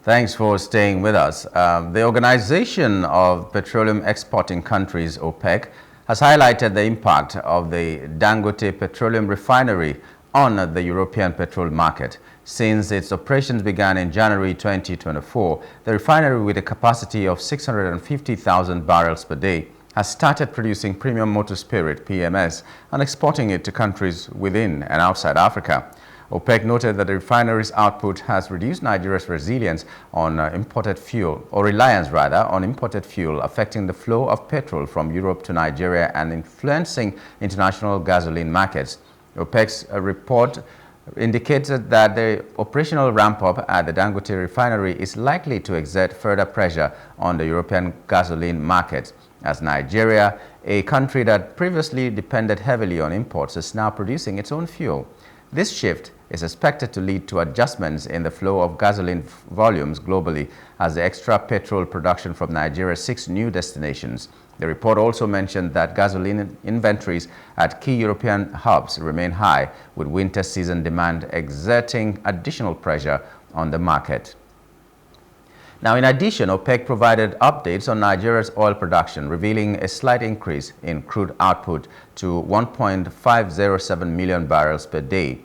Thanks for staying with us. The Organization of Petroleum Exporting Countries, OPEC, has highlighted the impact of the Dangote Petroleum Refinery on the European petrol market. Since its operations began in January 2024, the refinery, with a capacity of 650,000 barrels per day, has started producing premium motor spirit, PMS, and exporting it to countries within and outside Africa. OPEC noted that the refinery's output has reduced Nigeria's reliance on imported fuel, affecting the flow of petrol from Europe to Nigeria and influencing international gasoline markets. OPEC's report indicated that the operational ramp-up at the Dangote refinery is likely to exert further pressure on the European gasoline market, as Nigeria, a country that previously depended heavily on imports, is now producing its own fuel. This shift is expected to lead to adjustments in the flow of gasoline volumes globally as the extra petrol production from Nigeria seeks new destinations. The report also mentioned that gasoline inventories at key European hubs remain high, with winter season demand exerting additional pressure on the market. Now, in addition, OPEC provided updates on Nigeria's oil production, revealing a slight increase in crude output to 1.507 million barrels per day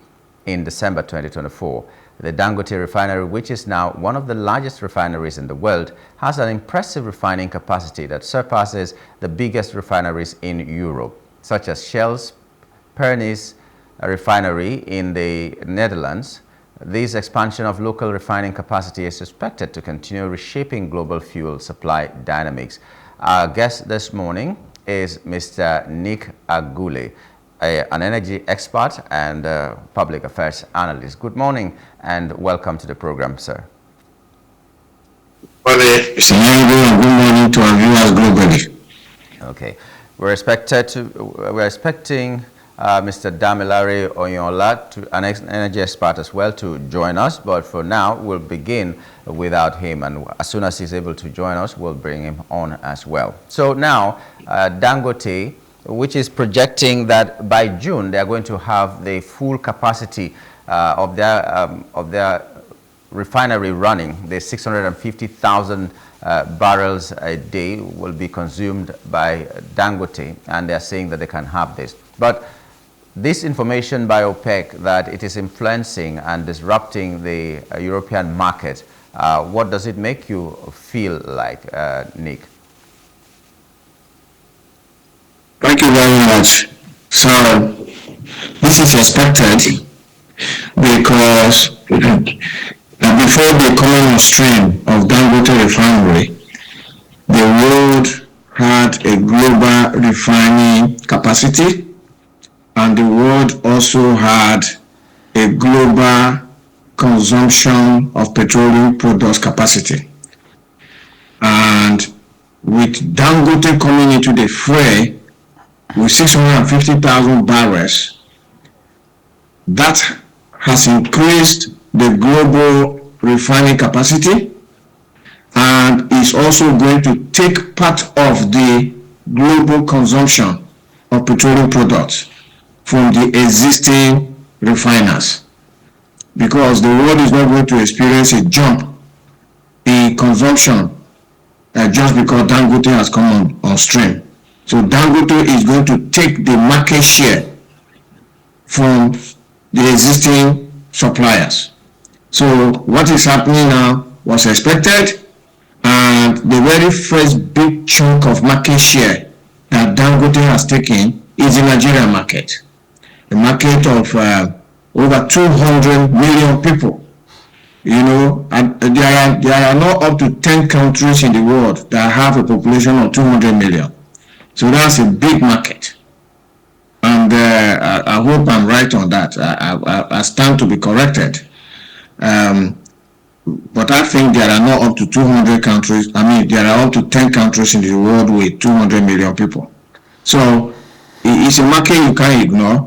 in December 2024. The Dangote refinery, which is now one of the largest refineries in the world, has an impressive refining capacity that surpasses the biggest refineries in Europe, such as Shell's Pernis refinery in the Netherlands. This expansion of local refining capacity is expected to continue reshaping global fuel supply dynamics. Our guest this morning is Mr. Agule, an energy expert and public affairs analyst. Good morning and welcome to the program, sir. Well, Mr. Nymgul, and good morning to our viewers globally. Okay, we're expecting Mr. Damilare Onyola, an energy expert as well, to join us. But for now, we'll begin without him. And as soon as he's able to join us, we'll bring him on as well. So now, Dangote, which is projecting that by June, they are going to have the full capacity of their refinery running. The 650,000 barrels a day will be consumed by Dangote, and they're saying that they can have this. But this information by OPEC that it is influencing and disrupting the European market, what does it make you feel like, Nick? Thank you very much. So, this is expected because before the coming on stream of Dangote refinery, the world had a global refining capacity, and the world also had a global consumption of petroleum products capacity. And with Dangote coming into the fray with 650,000 barrels, that has increased the global refining capacity and is also going to take part of the global consumption of petroleum products from the existing refiners, because the world is not going to experience a jump in consumption just because Dangote has come on stream. So Dangote is going to take the market share from the existing suppliers. So what is happening now was expected, and the very first big chunk of market share that Dangote has taken is the Nigerian market. A market of over 200 million people. You know, and there are not up to 10 countries in the world that have a population of 200 million. So that's a big market. And I hope I'm right on that. I stand to be corrected. But I think there are not up to 200 countries. I mean, there are up to 10 countries in the world with 200 million people. So it's a market you can't ignore.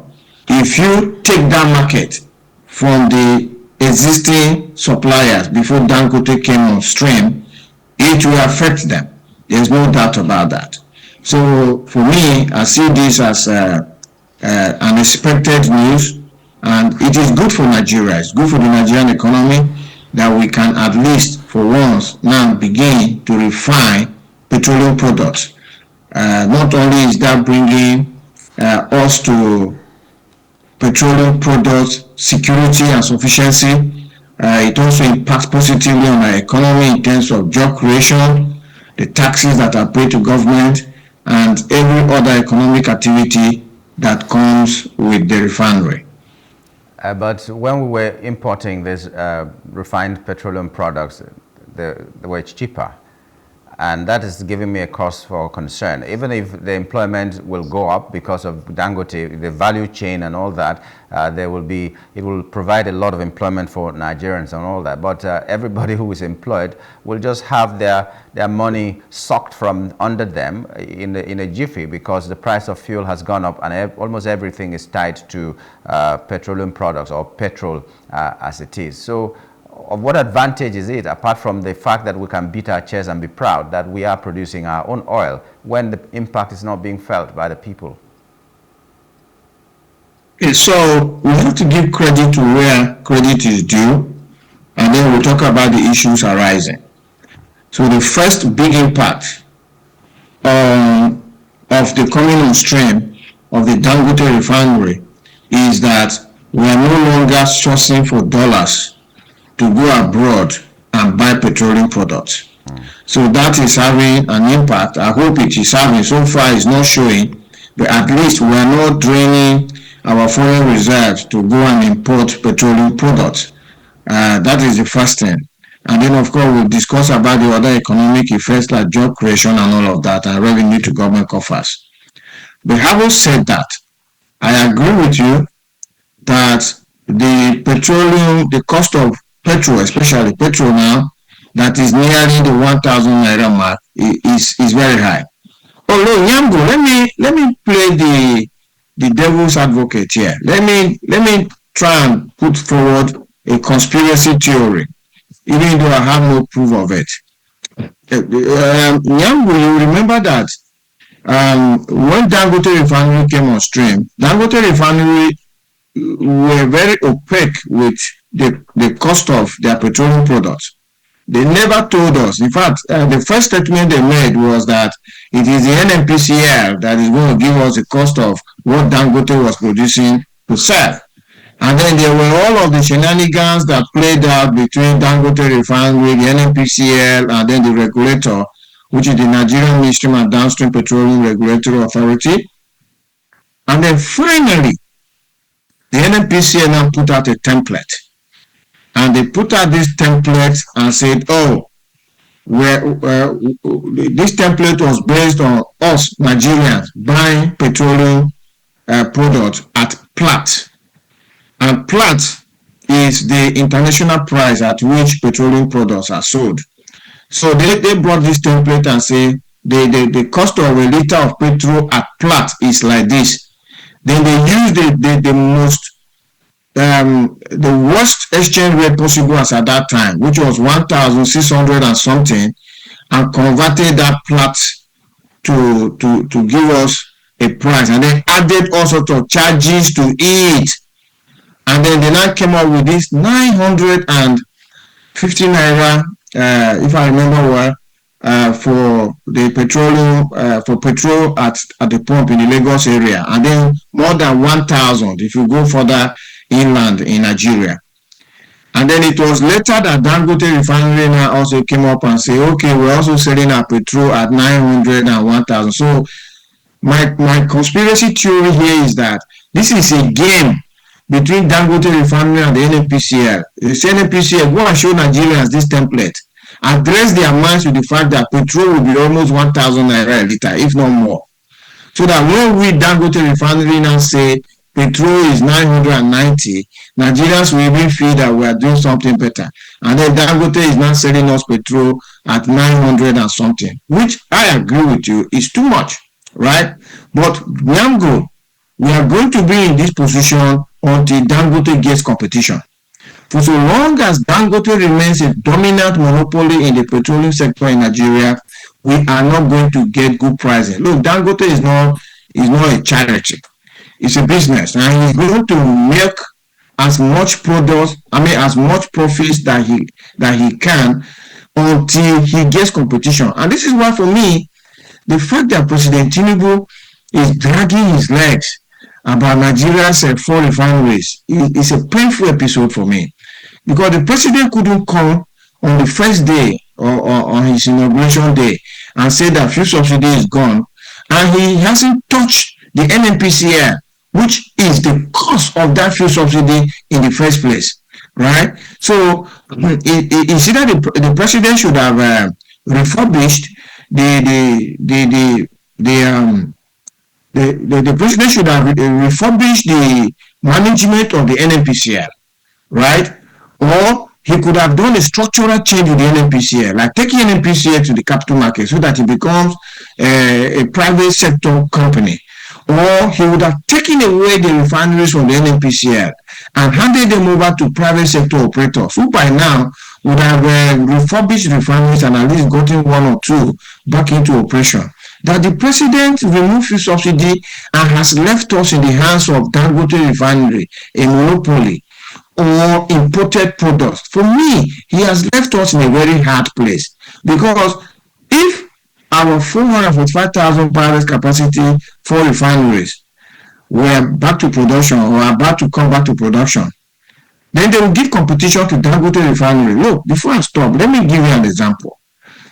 If you take that market from the existing suppliers before Dangote came on stream, it will affect them. There's no doubt about that. So for me, I see this as unexpected news, and it is good for Nigeria. It's good for the Nigerian economy that we can at least for once now begin to refine petroleum products. Not only is that bringing us to petroleum products security and sufficiency, it also impacts positively on our economy in terms of job creation, the taxes that are paid to government, and every other economic activity that comes with the refinery. But when we were importing these refined petroleum products, they were cheaper. And that is giving me a cause for concern. Even if the employment will go up because of Dangote, the value chain and all that, it will provide a lot of employment for Nigerians and all that. But everybody who is employed will just have their money sucked from under them in a jiffy, because the price of fuel has gone up and almost everything is tied to petroleum products or petrol as it is. So of what advantage is it, apart from the fact that we can beat our chest and be proud that we are producing our own oil, when the impact is not being felt by the people? Okay, so we have to give credit to where credit is due, and then we'll talk about the issues arising. So the first big impact of the coming on stream of the Dangote refinery is that we are no longer sourcing for dollars to go abroad and buy petroleum products. So that is having an impact. I hope it is having. So far it's not showing, but at least we are not draining our foreign reserves to go and import petroleum products. That is the first thing. And then of course we'll discuss about the other economic effects like job creation and all of that, and revenue to government coffers. But having said that, I agree with you that the cost of petrol, especially petrol now, that is nearly the 1,000 naira mark, is very high. Although Nymgul, let me play the devil's advocate here. Let me try and put forward a conspiracy theory, even though I have no proof of it. Nymgul, you remember that when Dangote Refinery came on stream, Dangote Refinery were very opaque with the cost of their petroleum products. They never told us. In fact, the first statement they made was that it is the NNPCL that is going to give us the cost of what Dangote was producing to sell. And then there were all of the shenanigans that played out between Dangote Refinery, the NNPCL, and then the regulator, which is the Nigerian Midstream and Downstream Petroleum Regulatory Authority. And then finally, the NNPCL now put out a template. And they put out this template and said, oh, this template was based on us Nigerians buying petroleum products at Platt. And Platt is the international price at which petroleum products are sold. So they brought this template and say the cost of a liter of petrol at Platt is like this. Then they used the worst exchange rate possible as at that time, which was 1,600 and something, and converted that Platt to give us a price, and then added all sorts of charges to it. And then they now came up with this 950 naira, if I remember well, for the petroleum, for petrol at the pump in the Lagos area, and then more than 1,000 if you go further inland in Nigeria. And then it was later that Dangote Refinery now also came up and said, okay, we're also selling our petrol at 900 and 1,000. So my conspiracy theory here is that this is a game between Dangote Refinery and the NNPCL. The NNPCL go and show Nigerians this template, address their minds with the fact that petrol will be almost 1,000 naira a liter, if not more. So that when we Dangote Refinery now say petrol is 990, Nigerians will even feel that we are doing something better. And then Dangote is now selling us petrol at 900 and something, which I agree with you is too much, right? But Nymgul, we are going to be in this position until Dangote gets competition. For so long as Dangote remains a dominant monopoly in the petroleum sector in Nigeria, we are not going to get good pricing. Look, Dangote is not a charity. It's a business, and he's going to make as much products, as much profits that he can. until he gets competition. And this is why, for me, the fact that President Tinubu is dragging his legs about Nigeria's 4 refineries is a painful episode for me, because the president couldn't come on the first day or on his inauguration day and say that fuel subsidy is gone, and he hasn't touched the NNPCL, which is the cost of that fuel subsidy in the first place, right? So it's either the president should have refurbished the president should have refurbished the management of the NNPCL, right? Or he could have done a structural change in the NNPCL, like taking NNPCL to the capital market so that it becomes a private sector company. Or he would have taken away the refineries from the NNPCL and handed them over to private sector operators, who by now would have refurbished refineries and at least gotten 1 or 2 back into operation. That the president removed fuel subsidy and has left us in the hands of Dangote Refinery, a monopoly, or imported products. For me, he has left us in a very hard place, because if our 445,000 barrels capacity 4 refineries were back to production or about to come back to production, then they will give competition to Dangote Refinery. Look, before I stop, let me give you an example.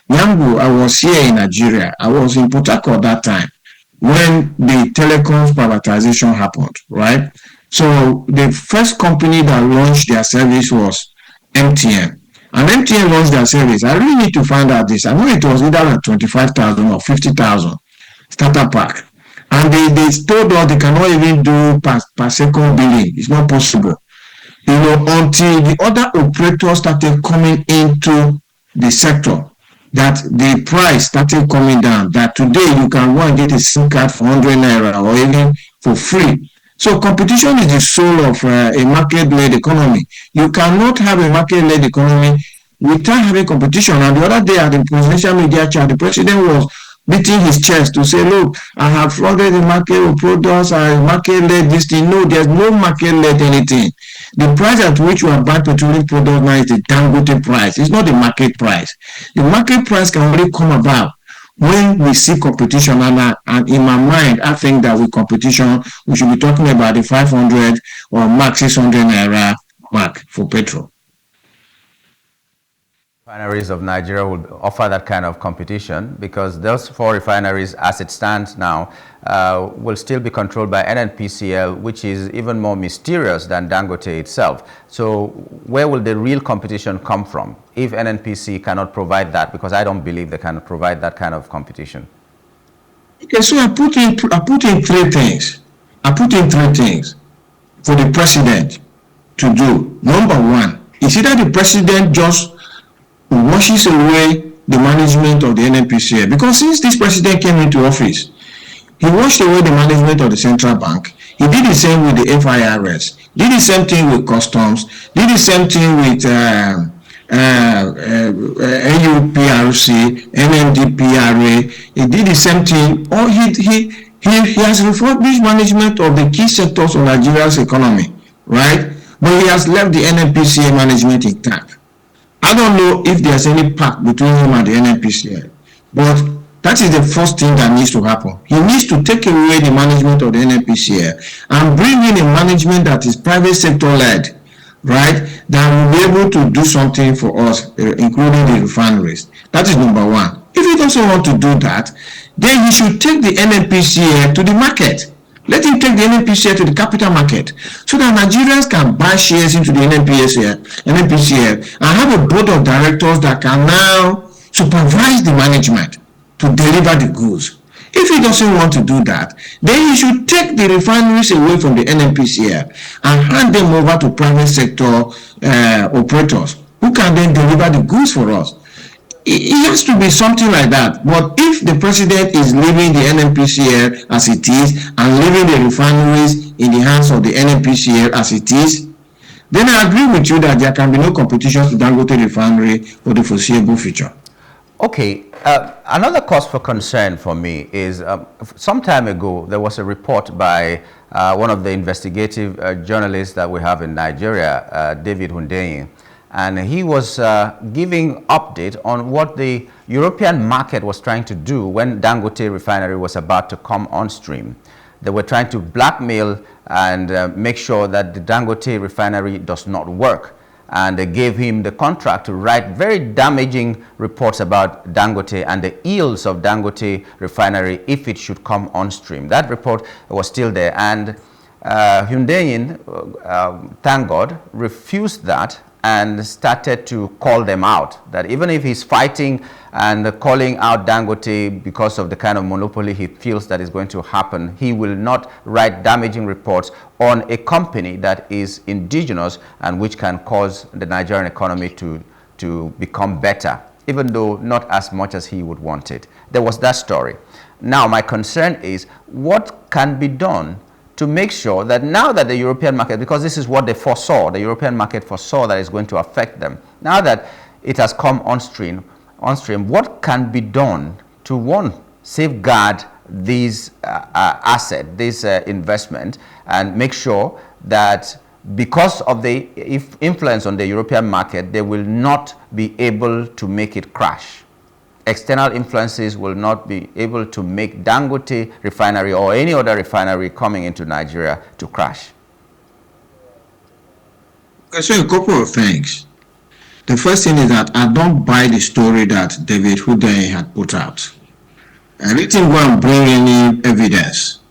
Nymgul, I was here in Nigeria. I was in Port Harcourt that time when the telecoms privatization happened, right? So the first company that launched their service was MTN. And MTN launched their service. I really need to find out this. I know it was either at 25,000 or 50,000 starter pack. And they told us they cannot even do per second billing. It's not possible. Until the other operators started coming into the sector, that the price started coming down, that today you can go and get a SIM card for 100 naira or even for free. So competition is the soul of a market-led economy. You cannot have a market-led economy without having competition. And the other day at the presidential media chat, the president was beating his chest to say, look, I have flooded the market with products, I market-led this thing. No, there's no market-led anything. The price at which we are buying petroleum products now is the Dangote price. It's not the market price. The market price can only come about when we see competition. And in my mind, I think that with competition, we should be talking about the 500 or max 600 naira mark for petrol. Refineries of Nigeria will offer that kind of competition, because those 4 refineries, as it stands now, will still be controlled by NNPCL, which is even more mysterious than Dangote itself. So where will the real competition come from if NNPC cannot provide that? Because I don't believe they can provide that kind of competition. Okay, so I put in 3 things. I put in 3 things for the president to do. Number 1, is either the president just washes away the management of the NNPCL, because since this president came into office, he washed away the management of the central bank. He did the same with the FIRS, did the same thing with customs, did the same thing with NUPRC, NMDPRA. He did the same thing. Or he has refurbished management of the key sectors of Nigeria's economy, right? But he has left the NNPCL management intact. I don't know if there's any pact between him and the NNPCL, but that is the first thing that needs to happen. He needs to take away the management of the NNPCL and bring in a management that is private sector led, right? That will be able to do something for us, including the refineries. That is number 1. If he doesn't want to do that, then he should take the NNPCL to the market. Let him take the NNPCL to the capital market so that Nigerians can buy shares into the NNPCL and have a board of directors that can now supervise the management to deliver the goods. If he doesn't want to do that, then he should take the refineries away from the NNPCL and hand them over to private sector operators who can then deliver the goods for us. It has to be something like that. But if the president is leaving the NNPCL as it is and leaving the refineries in the hands of the NNPCL as it is, then I agree with you that there can be no competition to Dangote Refinery for the foreseeable future. Okay, another cause for concern for me is some time ago there was a report by one of the investigative journalists that we have in Nigeria, David Hundeyin, and he was giving update on what the European market was trying to do when Dangote Refinery was about to come on stream. They were trying to blackmail and make sure that the Dangote Refinery does not work. And they gave him the contract to write very damaging reports about Dangote and the ills of Dangote Refinery if it should come on stream. That report was still there, and Hyundai, thank God, refused that and started to call them out, that even if he's fighting and calling out Dangote because of the kind of monopoly he feels that is going to happen, he will not write damaging reports on a company that is indigenous and which can cause the Nigerian economy to become better, even though not as much as he would want it. There was that story. Now, my concern is what can be done to make sure that now that the European market, because this is what they foresaw, the European market foresaw that is going to affect them. Now that it has come on stream, what can be done to, one, safeguard these assets, this investment, and make sure that because of the influence on the European market, they will not be able to make it crash. External influences will not be able to make Dangote Refinery or any other refinery coming into Nigeria to crash. Okay, so a couple of things. The first thing is that I don't buy the story that David Hyundai had put out. I let him go and bring any evidence.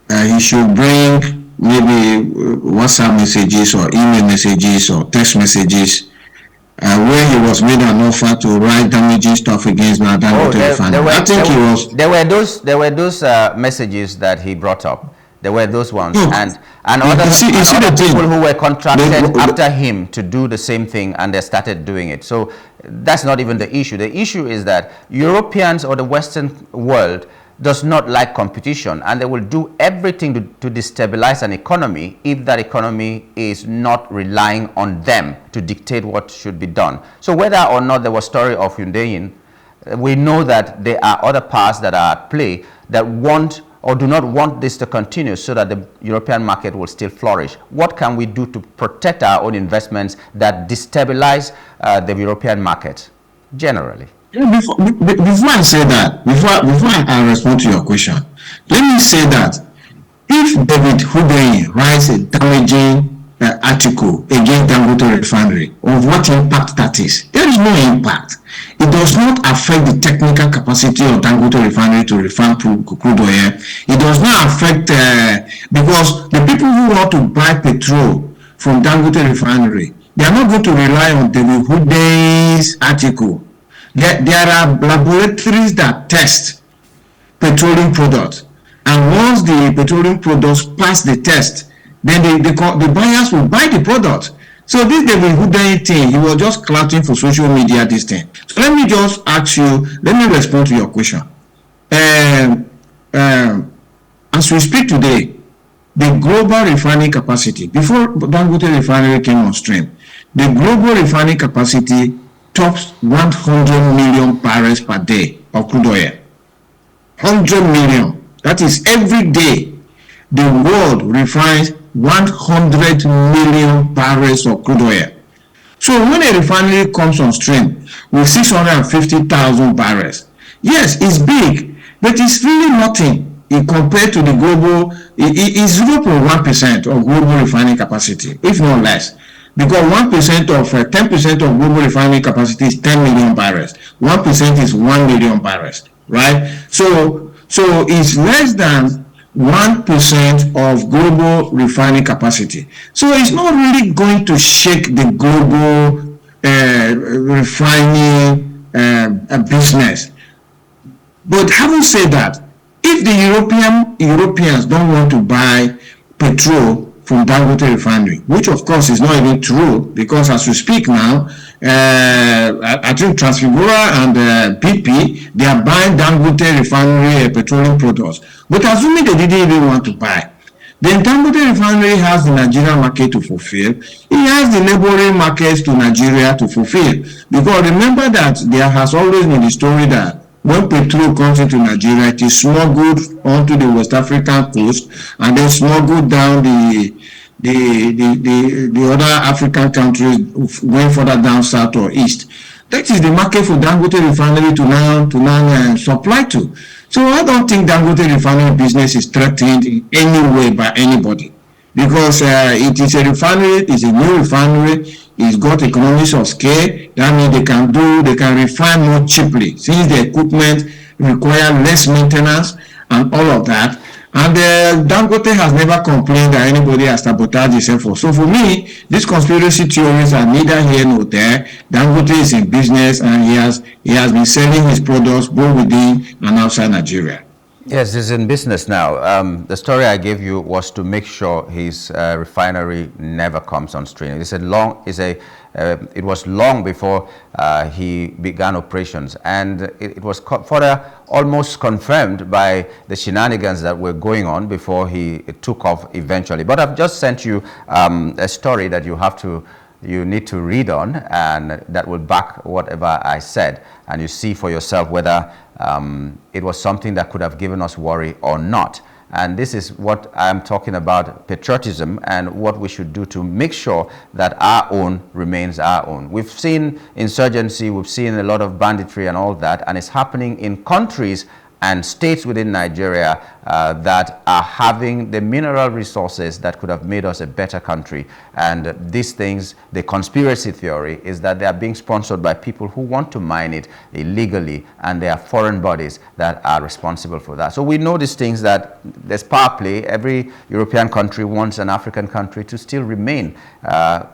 He should bring maybe WhatsApp messages or email messages or text messages where he was made an offer to write damaging stuff against Dangote Refinery. There were those messages that he brought up. There were those ones, Look, and other people who were contracted after him to do the same thing, and they started doing it. So that's not even the issue. The issue is that Europeans or the Western world does not like competition, and they will do everything to destabilize an economy if that economy is not relying on them to dictate what should be done. So whether or not there was story of Hyundai, we know that there are other powers that are at play that want or do not want this to continue so that the European market will still flourish. What can we do to protect our own investments that destabilize the European market generally? Before I say that, before I respond to your question, let me say that if David Hyundai writes a damaging article against Dangote Refinery, of what impact that is, there is no impact. It does not affect the technical capacity of Dangote Refinery to refine crude oil. It does not affect, because the people who want to buy petrol from Dangote Refinery, they are not going to rely on David Hyundai's article. There are laboratories that test petroleum products, and once the petroleum products pass the test, then the buyers will buy the product. So this David Hyundai thing, he was just clouting for social media this thing. So let me just ask you, let me respond to your question. As we speak today, the global refining capacity, before Dangote Refinery came on stream, the global refining capacity tops 100 million barrels per day of crude oil. 100 million. That is every day the world refines 100 million barrels of crude oil. So when a refinery comes on stream with 650,000 barrels, yes, it's big, but it's really nothing compared to the global. It's 0.1% of global refining capacity, if not less. Because 1% of 10% of global refining capacity is 10 million barrels. 1% is 1 million barrels, right? So it's less than 1% of global refining capacity. So it's not really going to shake the global refining business. But having said that, if the Europeans don't want to buy petrol from Dangote Refinery, which of course is not even true, because as we speak now, I think Transfigura and BP, they are buying Dangote Refinery petroleum products. But assuming they didn't even want to buy, then Dangote Refinery has the Nigerian market to fulfill. It has the neighboring markets to Nigeria to fulfill. Because remember that there has always been the story that when petrol comes into Nigeria, it is smuggled onto the West African coast and then smuggled down the the other African countries going further down south or east. That is the market for Dangote Refinery to now supply to. So I don't think Dangote Refinery business is threatened in any way by anybody, because it is a refinery, it is a new refinery, it's got economies of scale. That means they can refine more cheaply, since the equipment require less maintenance and all of that. And Dangote has never complained that anybody has sabotaged his effort. So for me, these conspiracy theories are neither here nor there. Dangote is in business, and he has been selling his products both within and outside Nigeria. Yes, he's in business now. The story I gave you was to make sure his refinery never comes on stream. It was long before he began operations, and it was further almost confirmed by the shenanigans that were going on before he took off eventually. But I've just sent you a story that you need to read on, and that will back whatever I said, and you see for yourself whether it was something that could have given us worry or not. And this is what I'm talking about, patriotism, and what we should do to make sure that our own remains our own. We've seen insurgency, we've seen a lot of banditry and all that, and it's happening in countries and states within Nigeria that are having the mineral resources that could have made us a better country. And these things, the conspiracy theory is that they are being sponsored by people who want to mine it illegally, and there are foreign bodies that are responsible for that. So we know these things, that there's power play. Every European country wants an African country to still remain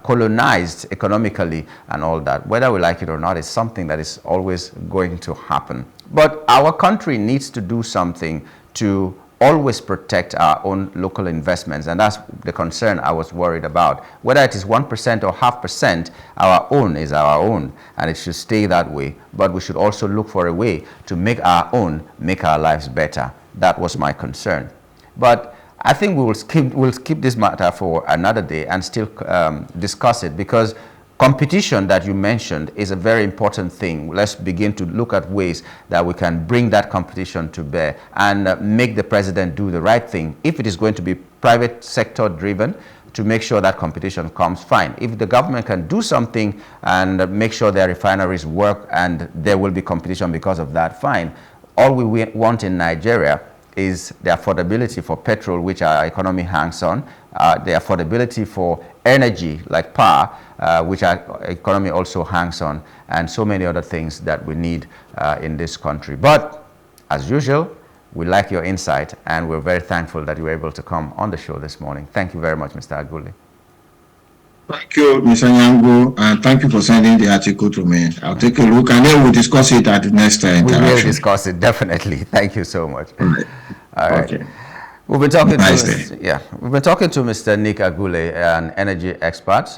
colonized economically and all that. Whether we like it or not, is something that is always going to happen. But our country needs to do something to always protect our own local investments, and that's the concern I was worried about. Whether it is 1% or 0.5%, our own is our own, and it should stay that way. But we should also look for a way to make our lives better. That was my concern. But I think we'll skip this matter for another day and still discuss it, because competition that you mentioned is a very important thing. Let's begin to look at ways that we can bring that competition to bear and make the president do the right thing. If it is going to be private sector driven, to make sure that competition comes, fine. If the government can do something and make sure their refineries work and there will be competition because of that, fine. All we want in Nigeria is the affordability for petrol, which our economy hangs on, the affordability for energy like power, which our economy also hangs on, and so many other things that we need in this country. But as usual, we like your insight, and we're very thankful that you were able to come on the show this morning. Thank you very much, Mr. Agule. Thank you, Mr. Nymgul, and thank you for sending the article to me. I'll take a look, and then we'll discuss it at the next interaction. We will discuss it, definitely. Thank you so much. All right. Okay. We've been talking to Mr. Nick Agule, an energy expert,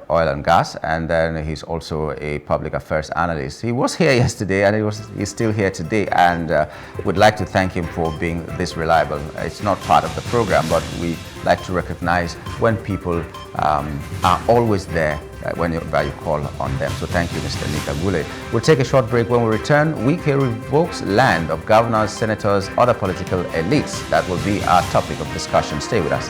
oil and gas, and then he's also a public affairs analyst. He was here yesterday, and he's still here today, and would like to thank him for being this reliable. It's not part of the program, but we like to recognize when people are always there whenever you call on them. So thank you, Mr. Nick Agule. We'll take a short break. When we return, Wike revokes land of governors, senators, other political elites. That will be our topic of discussion. Stay with us.